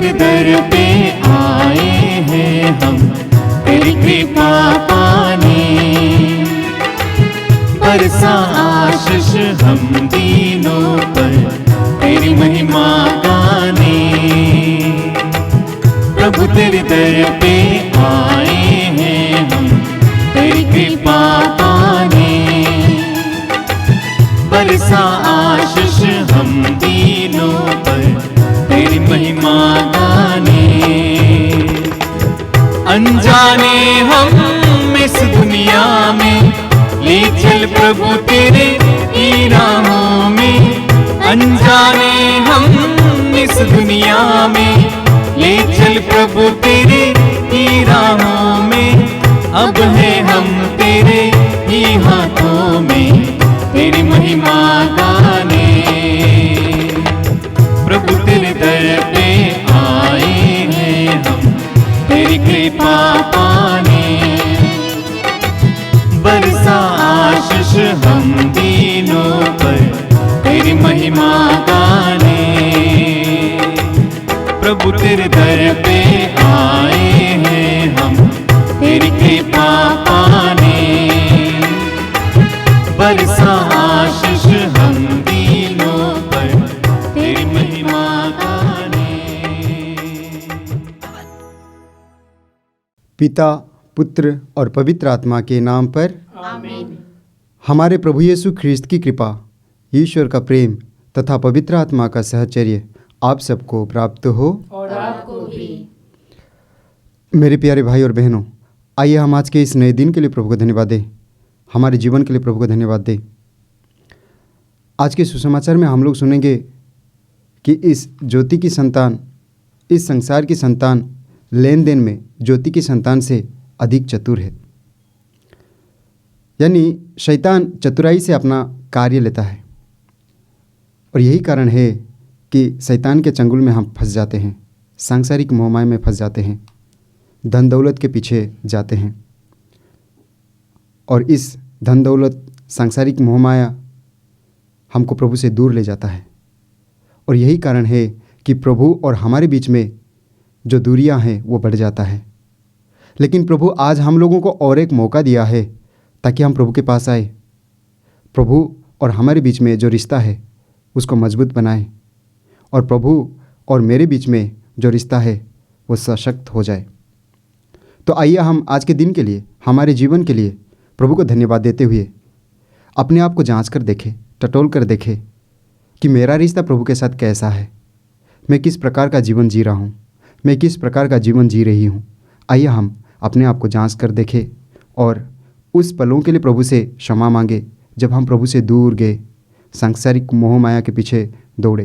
तेरे दर पे आए हैं हम तेरी कृपा पाने, बरसा आशीष हम दीनों पर तेरी महिमा गाने। प्रभु तेरे दर पे आए हैं हम तेरी कृपा पाने, बरसा आशीष हम दीनों पर तेरी महिमा गाने। अनजाने हम इस दुनिया में ले चल प्रभु तेरे ही राहों में, अनजाने हम इस दुनिया में ले चल प्रभु तेरे ही राहों में। अब है हम तेरे ही हाथों में तेरी महिमा गाने। प्रभु तेरे दर पे आए हैं हम तेरी कृपा पाने, बरसा आशीष हम दीनों पर तेरी महिमा गाने। प्रभु तेरे दर पे आए हैं हम तेरी कृपा पाने, बरसा आशीष हम दीनों पर तेरी महिमा गाने। पिता, पुत्र और पवित्र आत्मा के नाम पर आमीन। हमारे प्रभु यीशु ख्रीस्त की कृपा, ईश्वर का प्रेम तथा पवित्र आत्मा का सहचर्य आप सबको प्राप्त हो और आपको भी। मेरे प्यारे भाई और बहनों, आइए हम आज के इस नए दिन के लिए प्रभु को धन्यवाद दें, हमारे जीवन के लिए प्रभु को धन्यवाद दें। आज के सुसमाचार में हम लोग सुनेंगे कि इस ज्योति की संतान, इस संसार की संतान लेन देन में ज्योति की संतान से अधिक चतुर है। यानी शैतान चतुराई से अपना कार्य लेता है और यही कारण है कि शैतान के चंगुल में हम फंस जाते हैं, सांसारिक मोहमाया में फंस जाते हैं, धन दौलत के पीछे जाते हैं और इस धन दौलत सांसारिक मोहमाया हमको प्रभु से दूर ले जाता है। और यही कारण है कि प्रभु और हमारे बीच में जो दूरियां हैं वो बढ़ जाता है। लेकिन प्रभु आज हम लोगों को और एक मौका दिया है ताकि हम प्रभु के पास आए, प्रभु और हमारे बीच में जो रिश्ता है उसको मजबूत बनाएं और प्रभु और मेरे बीच में जो रिश्ता है वो सशक्त हो जाए। तो आइए हम आज के दिन के लिए, हमारे जीवन के लिए प्रभु को धन्यवाद देते हुए अपने आप को जांच कर देखें, टटोल कर देखें कि मेरा रिश्ता प्रभु के साथ कैसा है, मैं किस प्रकार का जीवन जी रहा हूँ, मैं किस प्रकार का जीवन जी रही हूँ। आइए हम अपने आप को जांच कर देखें और उस पलों के लिए प्रभु से क्षमा मांगे जब हम प्रभु से दूर गए, सांसारिक मोह माया के पीछे दौड़े।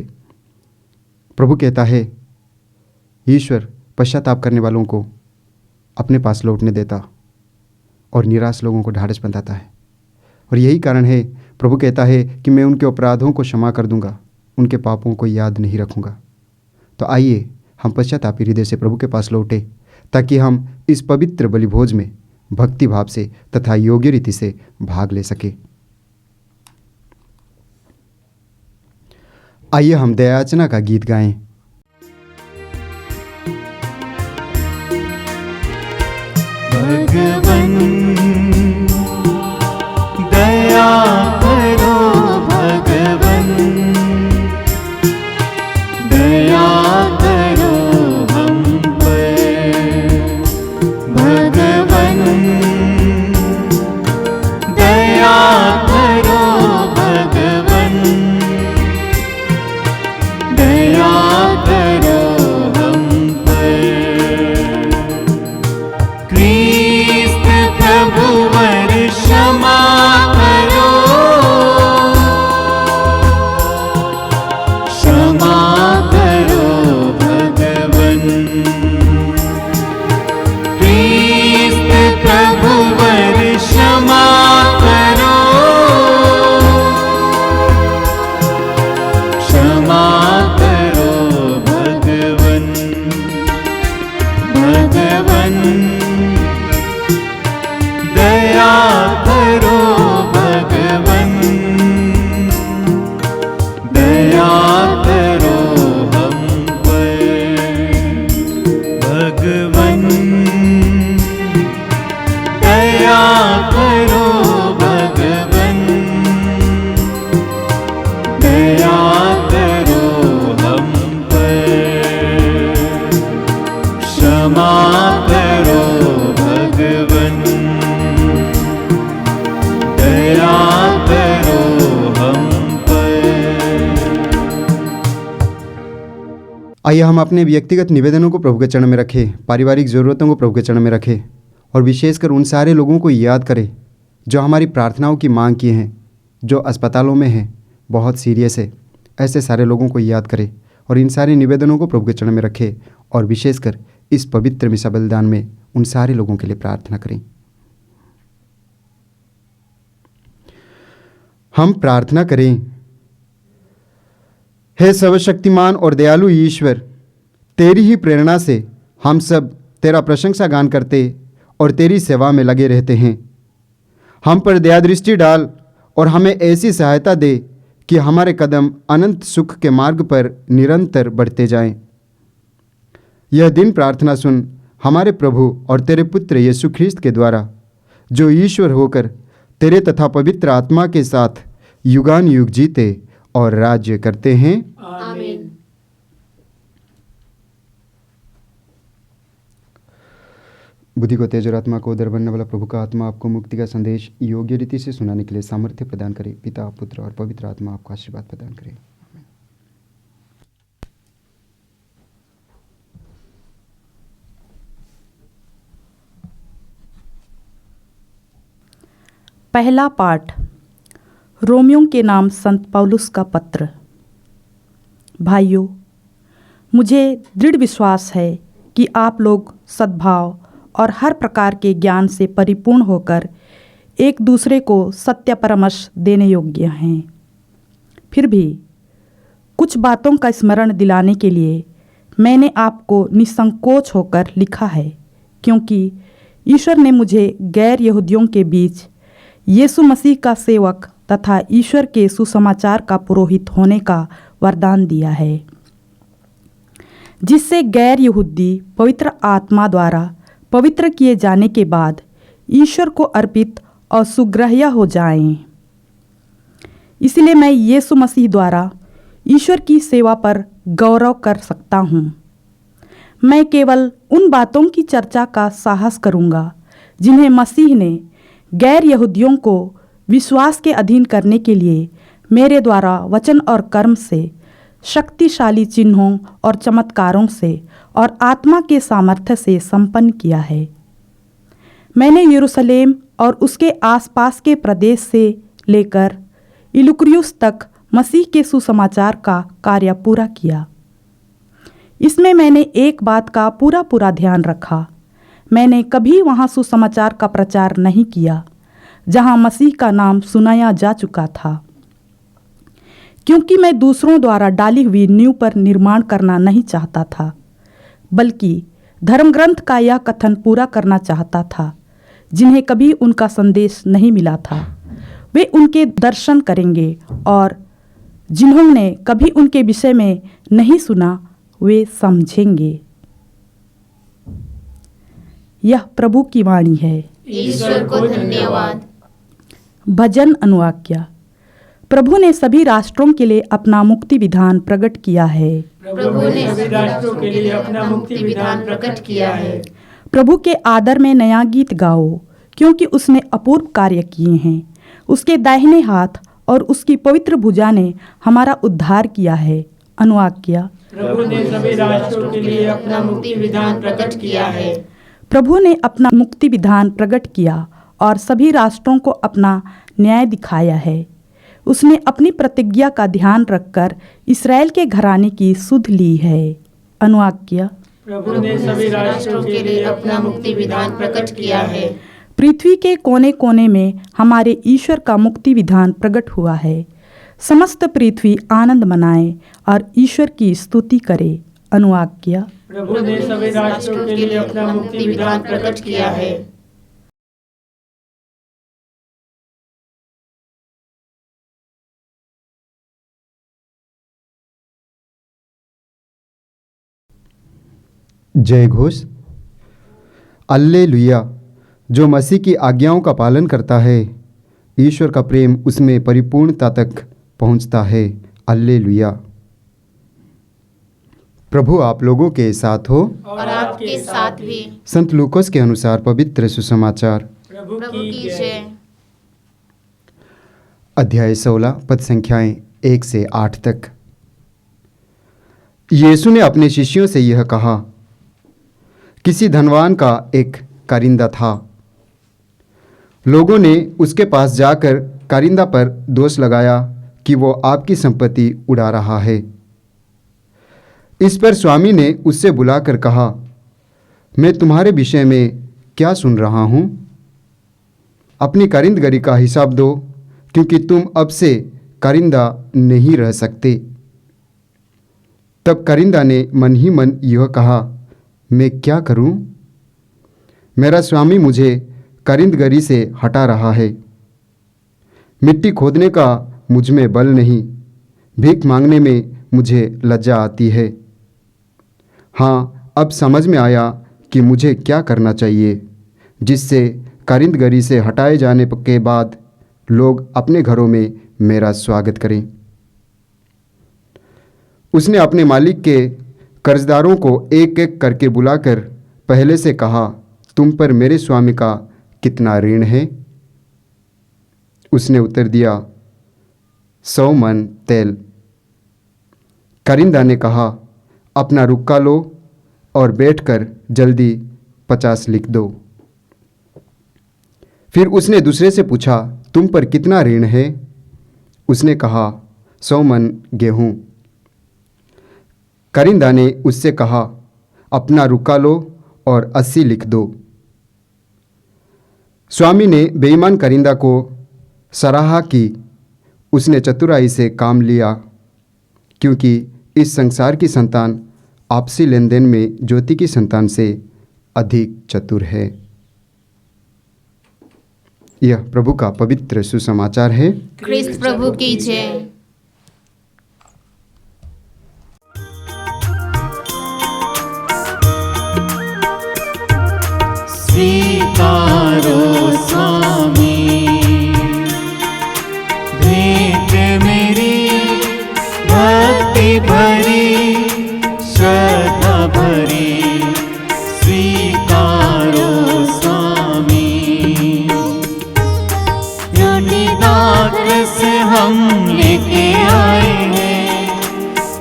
प्रभु कहता है, ईश्वर पश्चाताप करने वालों को अपने पास लौटने देता और निराश लोगों को ढाढ़स बंधाता है। और यही कारण है प्रभु कहता है कि मैं उनके अपराधों को क्षमा कर दूंगा, उनके पापों को याद नहीं रखूंगा। तो आइए हम पश्चातापी हृदय से प्रभु के पास लौटे ताकि हम इस पवित्र बलिभोज में भक्ति भाव से तथा योग्य रीति से भाग ले सके। आइए हम दयायाचना का गीत गाएं। भगवन दया करो, भगवन दया करो हम पर, भगवन दया करो, भगवन दया करो हम पर। क्रिस्त प्रभुवर क्षमा करो, क्षमा करो भगवन। क्रिस्त प्रभुवर क्षमा करो, क्षमा करो भगवन, भगवन दया करो, भगवन दया करो हम पर। आइए हम अपने व्यक्तिगत निवेदनों को प्रभु के चरण में रखें, पारिवारिक ज़रूरतों को प्रभु के चरण में रखें और विशेषकर उन सारे लोगों को याद करें जो हमारी प्रार्थनाओं की मांग किए हैं, जो अस्पतालों में हैं, बहुत सीरियस है। ऐसे सारे लोगों को याद करें और इन सारे निवेदनों को प्रभु के चरण में रखें और विशेषकर इस पवित्र मिसा बलिदान में उन सारे लोगों के लिए प्रार्थना करें। हम प्रार्थना करें। हे सर्वशक्तिमान और दयालु ईश्वर, तेरी ही प्रेरणा से हम सब तेरा प्रशंसा गान करते और तेरी सेवा में लगे रहते हैं। हम पर दया दृष्टि डाल और हमें ऐसी सहायता दे कि हमारे कदम अनंत सुख के मार्ग पर निरंतर बढ़ते जाएं। यह दिन प्रार्थना सुन हमारे प्रभु और तेरे पुत्र यीशु ख्रीस्त के द्वारा, जो ईश्वर होकर तेरे तथा पवित्र आत्मा के साथ युगान युग जीते और राज्य करते हैं। आमीन। बुद्धि को तेज और आत्मा को उदर बनने वाला प्रभु का आत्मा आपको मुक्ति का संदेश योग्य रीति से सुनाने के लिए सामर्थ्य प्रदान करे। पिता, पुत्र और पवित्र आत्मा आपको आशीर्वाद प्रदान करे। पहला पाठ, रोमियों के नाम संत पौलुस का पत्र। भाइयों, मुझे दृढ़ विश्वास है कि आप लोग सद्भाव और हर प्रकार के ज्ञान से परिपूर्ण होकर एक दूसरे को सत्य परामर्श देने योग्य हैं। फिर भी कुछ बातों का स्मरण दिलाने के लिए मैंने आपको निसंकोच होकर लिखा है, क्योंकि ईश्वर ने मुझे गैर यहूदियों के बीच यीशु मसीह का सेवक तथा ईश्वर के सुसमाचार का पुरोहित होने का वरदान दिया है, जिससे गैर यहूदी पवित्र आत्मा द्वारा पवित्र किए जाने के बाद ईश्वर को अर्पित और सुग्राह्य हो जाएं। इसलिए मैं यीशु मसीह द्वारा ईश्वर की सेवा पर गौरव कर सकता हूँ। मैं केवल उन बातों की चर्चा का साहस करूँगा जिन्हें मसीह ने गैर यहूदियों को विश्वास के अधीन करने के लिए मेरे द्वारा वचन और कर्म से, शक्तिशाली चिन्हों और चमत्कारों से और आत्मा के सामर्थ्य से संपन्न किया है। मैंने यरूशलेम और उसके आसपास के प्रदेश से लेकर इलुक्रियुस तक मसीह के सुसमाचार का कार्य पूरा किया। इसमें मैंने एक बात का पूरा ध्यान रखा। मैंने कभी वहाँ सुसमाचार का प्रचार नहीं किया जहाँ मसीह का नाम सुनाया जा चुका था, क्योंकि मैं दूसरों द्वारा डाली हुई नींव पर निर्माण करना नहीं चाहता था, बल्कि धर्मग्रंथ का यह कथन पूरा करना चाहता था। जिन्हें कभी उनका संदेश नहीं मिला था वे उनके दर्शन करेंगे, और जिन्होंने कभी उनके विषय में नहीं सुना वे समझेंगे। यह प्रभु की वाणी है। ईश्वर को धन्यवाद। भजन अनुवाक्या। प्रभु ने सभी राष्ट्रों के लिए अपना मुक्ति विधान प्रकट किया है। प्रभु ने सभी राष्ट्रों के लिए अपना मुक्ति विधान प्रकट किया है। प्रभु के आदर में नया गीत गाओ, क्योंकि उसने अपूर्व कार्य किए हैं। उसके दाहिने हाथ और उसकी पवित्र भुजा ने हमारा उद्धार किया है। अनुवाक्या। प्रभु ने सभी राष्ट्रों के लिए अपना मुक्ति विधान प्रकट किया है। प्रभु ने अपना मुक्ति विधान प्रकट किया और सभी राष्ट्रों को अपना न्याय दिखाया है। उसने अपनी प्रतिज्ञा का ध्यान रखकर इस्राएल के घराने की सुध ली है। अनुवाक्या। प्रभु ने सभी राष्ट्रों के लिए अपना मुक्ति विधान प्रकट किया है। पृथ्वी के कोने कोने में हमारे ईश्वर का मुक्ति विधान प्रकट हुआ है। समस्त पृथ्वी आनंद मनाए और ईश्वर की स्तुति करे। अनुवाक्या। प्रभु ने सभी राष्ट्रों के लिए अपना मुक्ति विधान प्रकट किया है। जय घोष। अल्लेलुया। जो मसीह की आज्ञाओं का पालन करता है, ईश्वर का प्रेम उसमें परिपूर्णता तक पहुंचता है। अल्लेलुया। प्रभु आप लोगों के साथ हो और आपके साथ भी। संत लूकोस के अनुसार पवित्र सुसमाचार। प्रभु की जय। अध्याय 16 पद संख्याएं 1 से 8 तक। यीशु ने अपने शिष्यों से यह कहा। किसी धनवान का एक कारिंदा था। लोगों ने उसके पास जाकर कारिंदा पर दोष लगाया कि वो आपकी संपत्ति उड़ा रहा है। इस पर स्वामी ने उससे बुलाकर कहा, मैं तुम्हारे विषय में क्या सुन रहा हूँ? अपनी कारिंदगरी का हिसाब दो, क्योंकि तुम अब से कारिंदा नहीं रह सकते। तब कारिंदा ने मन ही मन यह कहा, मैं क्या करूं? मेरा स्वामी मुझे कारिंदगरी से हटा रहा है। मिट्टी खोदने का मुझ में बल नहीं, भीख मांगने में मुझे लज्जा आती है। हाँ, अब समझ में आया कि मुझे क्या करना चाहिए, जिससे कारिंदगरी से हटाए जाने के बाद लोग अपने घरों में मेरा स्वागत करें। उसने अपने मालिक के कर्जदारों को एक एक करके बुलाकर पहले से कहा, तुम पर मेरे स्वामी का कितना ऋण है? उसने उत्तर दिया, 100 मन तेल। कारिंदा ने कहा, अपना रुक्का लो और बैठकर जल्दी 50 लिख दो। फिर उसने दूसरे से पूछा, तुम पर कितना ऋण है? उसने कहा, 100 मन गेहूं। कारिंदा ने उससे कहा, अपना रुक्का लो और 80 लिख दो। स्वामी ने बेईमान कारिंदा को सराहा कि उसने चतुराई से काम लिया, क्योंकि इस संसार की संतान आपसी लेन देन में ज्योति की संतान से अधिक चतुर है। यह प्रभु का पवित्र सुसमाचार है। ख्रिस्त प्रभु की जय। स्वीकारो स्वामी भेंट मेरी, भक्ति भरी श्रद्धा भरी। स्वीकारो स्वामी, से हम लेके आए हैं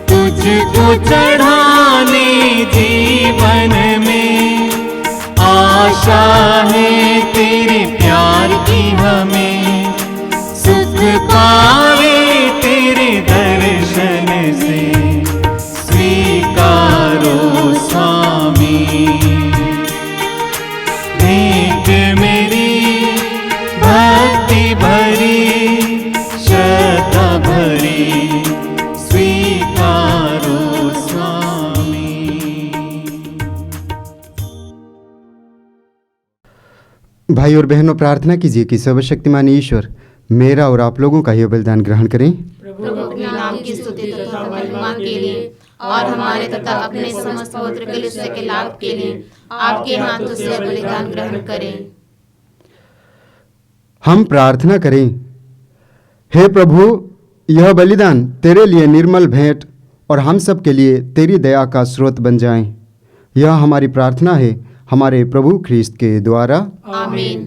तुझको चढ़ाने। जीवन में आशा है तेरे प्यार की हमें, सुख पावे तेरे दर्शन से। स्वीकारो स्वामी भेंट मेरी, भक्ति भरी श्रद्धा भरी। स्वीकारो स्वामी। भाई और बहनों, प्रार्थना कीजिए कि सर्वशक्तिमान ईश्वर मेरा और आप लोगों का यह बलिदान ग्रहण करें। प्रभु अपने नाम की स्तुति तथा महिमा के लिए और हमारे तथा अपने समस्त पवित्र कलीसिया के लाभ के लिए आपके हाथों से बलिदान ग्रहण करें। हम प्रार्थना करें। हे प्रभु, यह बलिदान तेरे लिए निर्मल भेंट और हम सब के लिए तेरी दया का स्रोत बन जाएं। यह हमारी प्रार्थना है हमारे प्रभु ख्रीस्त के द्वारा। आमीन।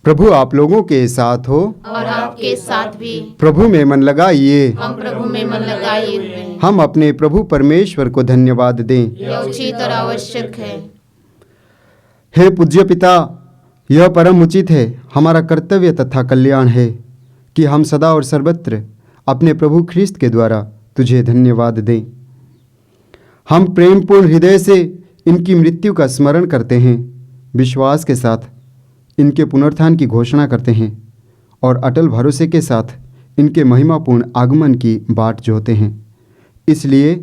प्रभु आप लोगों के साथ हो और आपके साथ भी। प्रभु में मन लगाइए। हम प्रभु में मन लगाए हुए हैं। हम अपने प्रभु परमेश्वर को धन्यवाद दें। यह उचित और आवश्यक है। हे पूज्य पिता, यह परम उचित है, हमारा कर्तव्य तथा कल्याण है कि हम सदा और सर्वत्र अपने प्रभु ख्रीस्त के द्वारा तुझे धन्यवाद दें। हम प्रेमपूर्ण हृदय से इनकी मृत्यु का स्मरण करते हैं, विश्वास के साथ इनके पुनरुत्थान की घोषणा करते हैं और अटल भरोसे के साथ इनके महिमापूर्ण आगमन की बाट जोहते हैं। इसलिए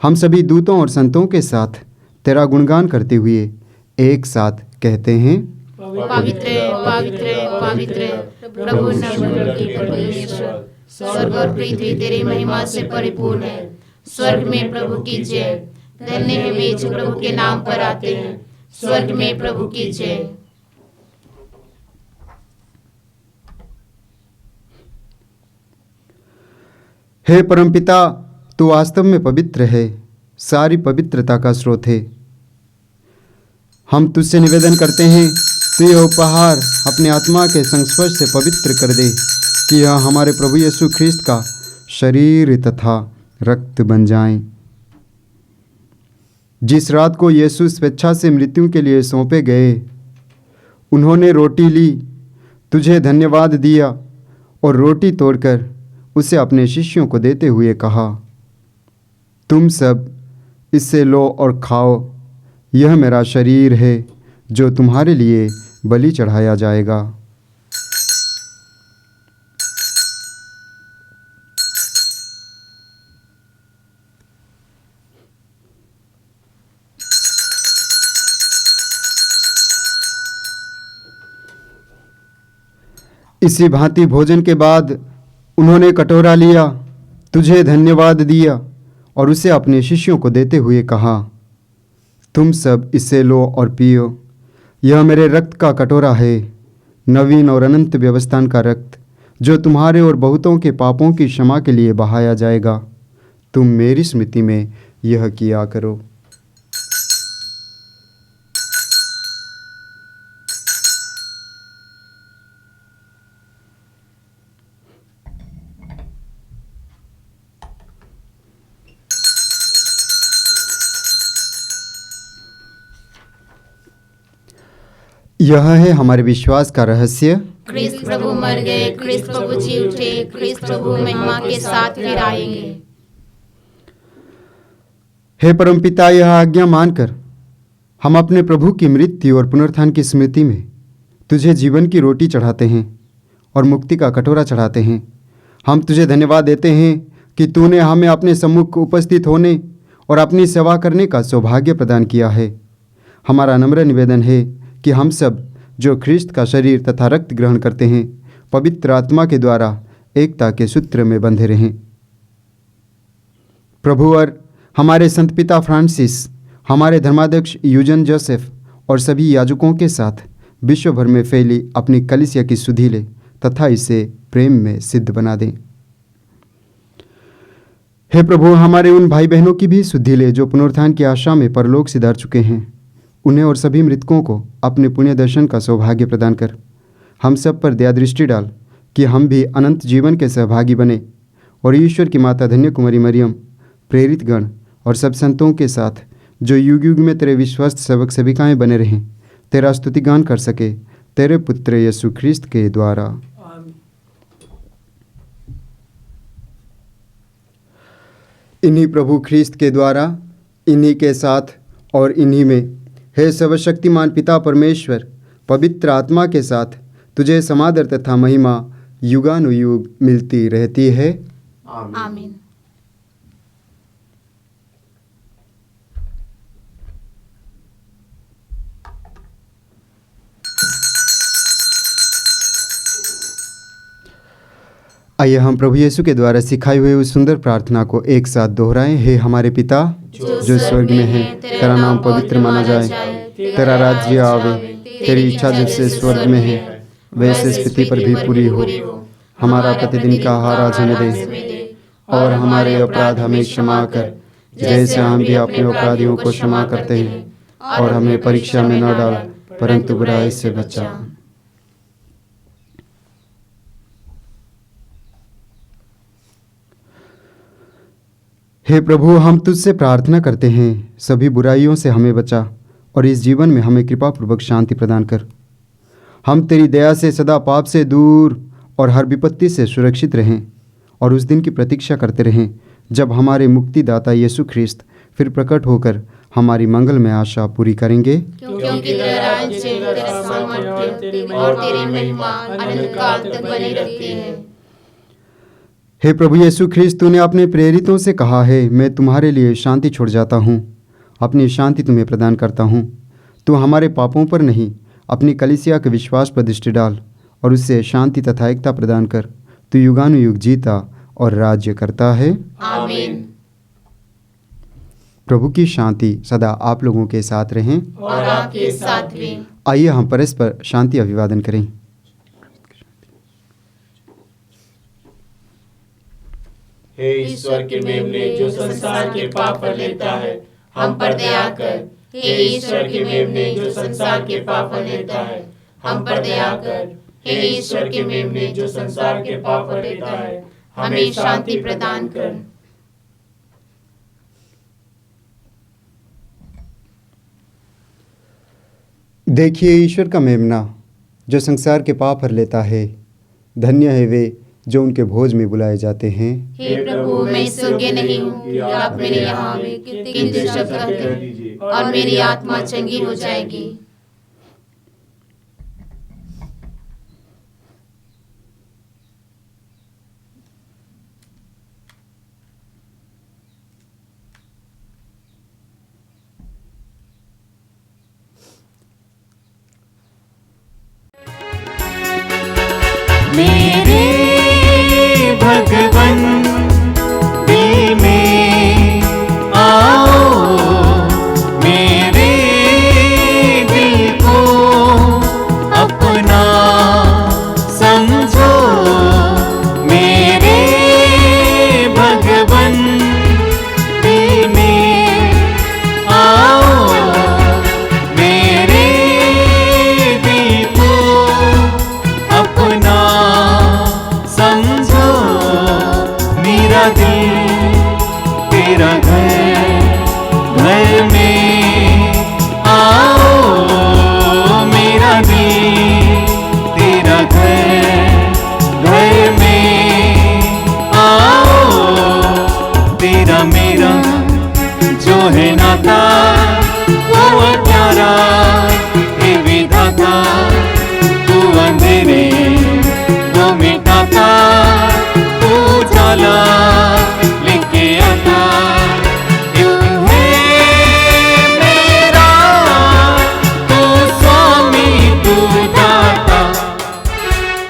हम सभी दूतों और संतों के साथ तेरा गुणगान करते हुए एक साथ कहते हैं, पवित्र पवित्र पवित्र प्रभु नवों की परमेश्वर, स्वर्ग और पृथ्वी तेरी महिमा से परिपूर्ण है। स्वर्ग में प्रभु की जय। धन्य है वे जो प्रभु के नाम पर आते हैं। स्वर्ग में प्रभु की जय। हे परमपिता, तू वास्तव में पवित्र है, सारी पवित्रता का स्रोत है। हम तुझसे निवेदन करते हैं, तू यह उपहार अपने आत्मा के संस्पर्श से पवित्र कर दे कि यह हमारे प्रभु यीशु ख्रीस्त का शरीर तथा रक्त बन जाएं। जिस रात को यीशु स्वेच्छा से मृत्यु के लिए सौंपे गए, उन्होंने रोटी ली, तुझे धन्यवाद दिया और रोटी तोड़कर उसे अपने शिष्यों को देते हुए कहा, तुम सब इससे लो और खाओ, यह मेरा शरीर है जो तुम्हारे लिए बलि चढ़ाया जाएगा। इसी भांति भोजन के बाद उन्होंने कटोरा लिया, तुझे धन्यवाद दिया और उसे अपने शिष्यों को देते हुए कहा, तुम सब इससे लो और पियो, यह मेरे रक्त का कटोरा है, नवीन और अनंत व्यवस्था का रक्त, जो तुम्हारे और बहुतों के पापों की क्षमा के लिए बहाया जाएगा। तुम मेरी स्मृति में यह किया करो। यह है हमारे विश्वास का रहस्य। ख्रिस्त प्रभु मर गए, ख्रिस्त प्रभु जी उठे, ख्रिस्त प्रभु महिमा के साथ फिर आएंगे। हे परमपिता, यह आज्ञा मानकर हम अपने प्रभु की मृत्यु और पुनरुत्थान की स्मृति में तुझे जीवन की रोटी चढ़ाते हैं और मुक्ति का कटोरा चढ़ाते हैं। हम तुझे धन्यवाद देते हैं कि तूने हमें अपने सम्मुख उपस्थित होने और अपनी सेवा करने का सौभाग्य प्रदान किया है। हमारा नम्र निवेदन है कि हम सब जो ख्रिस्त का शरीर तथा रक्त ग्रहण करते हैं, पवित्र आत्मा के द्वारा एकता के सूत्र में बंधे रहें। प्रभु और हमारे संत पिता फ्रांसिस, हमारे धर्माध्यक्ष यूजन जोसेफ और सभी याजकों के साथ विश्व भर में फैली अपनी कलीसिया की सुधि ले तथा इसे प्रेम में सिद्ध बना दें। हे प्रभु, हमारे उन भाई बहनों की भी सुधि ले जो पुनरुत्थान की आशा में परलोक सिधार चुके हैं। उन्हें और सभी मृतकों को अपने पुण्य दर्शन का सौभाग्य प्रदान कर हम सब पर दया दृष्टि डाल कि हम भी अनंत जीवन के सहभागी बने और ईश्वर की माता धन्य कुमारी मरियम, प्रेरित गण और सब संतों के साथ जो युग युग में तेरे विश्वस्त सेवक सेविकाएं बने रहें, तेरा स्तुतिगान कर सके, तेरे पुत्र यीशु ख्रिस्त के द्वारा। इन्हीं प्रभु ख्रिस्त के द्वारा, इन्हीं के साथ और इन्हीं में, हे सर्वशक्तिमान पिता परमेश्वर, पवित्र आत्मा के साथ तुझे समादर तथा महिमा युगानुयुग मिलती रहती है। आमीन। आइए हम प्रभु यीशु के द्वारा सिखाई हुई उस सुंदर प्रार्थना को एक साथ दोहराएं। हे हमारे पिता जो स्वर्ग में है, तेरा नाम पवित्र माना जाए, तेरा राज्य आवे, तेरी इच्छा जैसे स्वर्ग में है वैसे इस पृथ्वी पर भी पूरी हो। हमारा प्रतिदिन का आहार आज हमें दे और हमारे अपराध हमें क्षमा कर, जैसे हम भी अपने अपराधियों को क्षमा करते हैं, और हमें परीक्षा में न डाल परंतु बुराई से बचा। हे प्रभु, हम तुझसे प्रार्थना करते हैं, सभी बुराइयों से हमें बचा और इस जीवन में हमें कृपापूर्वक शांति प्रदान कर। हम तेरी दया से सदा पाप से दूर और हर विपत्ति से सुरक्षित रहें और उस दिन की प्रतीक्षा करते रहें जब हमारे मुक्तिदाता यीशु ख्रिस्त फिर प्रकट होकर हमारी मंगलमय आशा पूरी करेंगे। क्योंकि तेरा राज्य, तेरा सामर्थ्य और तेरी महिमा अनंत काल तक बनी रहती है। हे प्रभु यीशु ख्रिस्त, तूने अपने प्रेरितों से कहा है, मैं तुम्हारे लिए शांति छोड़ जाता हूँ, अपनी शांति तुम्हें प्रदान करता हूँ। तू हमारे पापों पर नहीं, अपनी कलीसिया के विश्वास पर दृष्टि डाल और उससे शांति तथा एकता प्रदान कर। तू युगानुयुग जीता और राज्य करता है। आमीन। प्रभु की शांति सदा आप लोगों के साथ रहें और आपके साथ भी। आइए हम परस्पर शांति अभिवादन करें। हे ईश्वर के मेमने जो संसार के पाप पर लेता है, हम पर दया कर। हे ईश्वर के मेमने जो संसार के पाप पर लेता है, हम पर दया कर। हे ईश्वर के मेमने जो संसार के पाप पर लेता है, हमें शांति प्रदान कर। देखिए ईश्वर का मेमना जो संसार के पाप हर लेता है। धन्य है वे जो उनके भोज में बुलाए जाते हैं। हे प्रभु, मैं इस योग्य नहीं हूँ कि आप मेरे यहाँ आवे, किंतु शब्द कहते और मेरी आत्मा चंगी हो जाएगी। मेरे भगवन दिल में आओ, मेरे दिल को अपना समझो। मेरे भगवन दिल में आओ, मेरे दिल को अपना समझो। मेरा दिल तेरा घर, घर में आओ। मेरा दिल तेरा घर, घर में आओ। तेरा मेरा जो है नाता वो प्यारा हे विधाता। तू अंधेरे वो मिटाता, तू उजाला लेके आता। एक है मेरा तू स्वामी, तू दाता।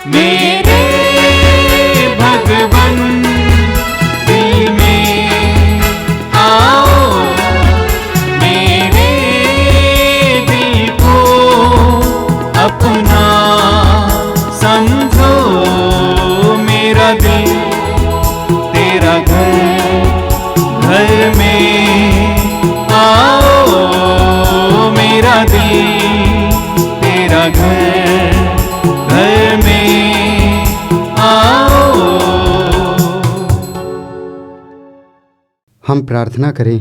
मेरे भगवन दिल में आओ, मेरे दिल को अपना समझो। मेरा दिल तेरा घर, घर में आओ। मेरा दिल तेरा घर, घर में आओ। हम प्रार्थना करें।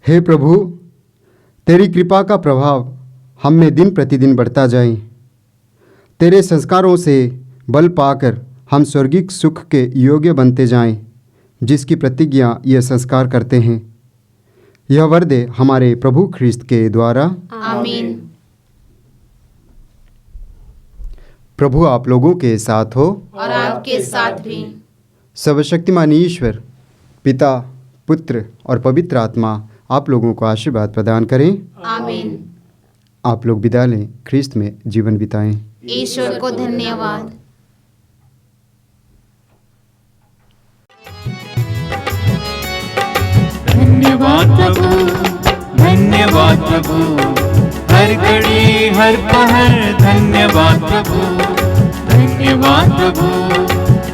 हे प्रभु, तेरी कृपा का प्रभाव हम में दिन प्रतिदिन बढ़ता जाए। तेरे संस्कारों से बल पाकर हम स्वर्गिक सुख के योग्य बनते जाएं, जिसकी प्रतिज्ञा ये संस्कार करते हैं। यह वर दे हमारे प्रभु ख्रिस्त के द्वारा। आमीन। प्रभु आप लोगों के साथ हो और आपके साथ भी। सर्वशक्तिमान ईश्वर पिता, पुत्र और पवित्र आत्मा आप लोगों को आशीर्वाद प्रदान करें। आमीन। आप लोग विदा लें, ख्रिस्त में जीवन बिताएं। ईश्वर को धन्यवाद। धन्यवाद प्रभु, धन्यवाद प्रभु। हर घड़ी हर पहर धन्यवाद प्रभु, धन्यवाद प्रभु,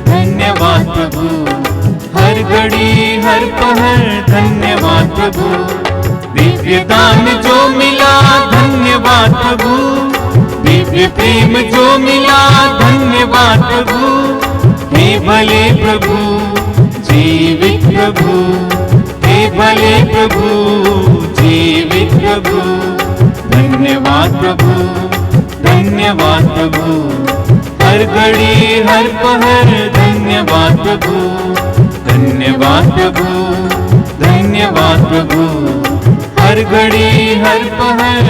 धन्यवाद प्रभु। हर घड़ी हर पहर धन्यवाद प्रभु। दिव्य दान जो मिला धन्यवाद प्रभु, दिव्य प्रेम जो मिला धन्यवाद प्रभु। हे भले प्रभु, जीवित प्रभु, हे भले प्रभु, जीवित प्रभु। धन्यवाद प्रभु, धन्यवाद प्रभु। हर घड़ी हर पहर धन्यवाद प्रभु, धन्यवाद प्रभु, धन्यवाद प्रभु। हर घड़ी हर पहर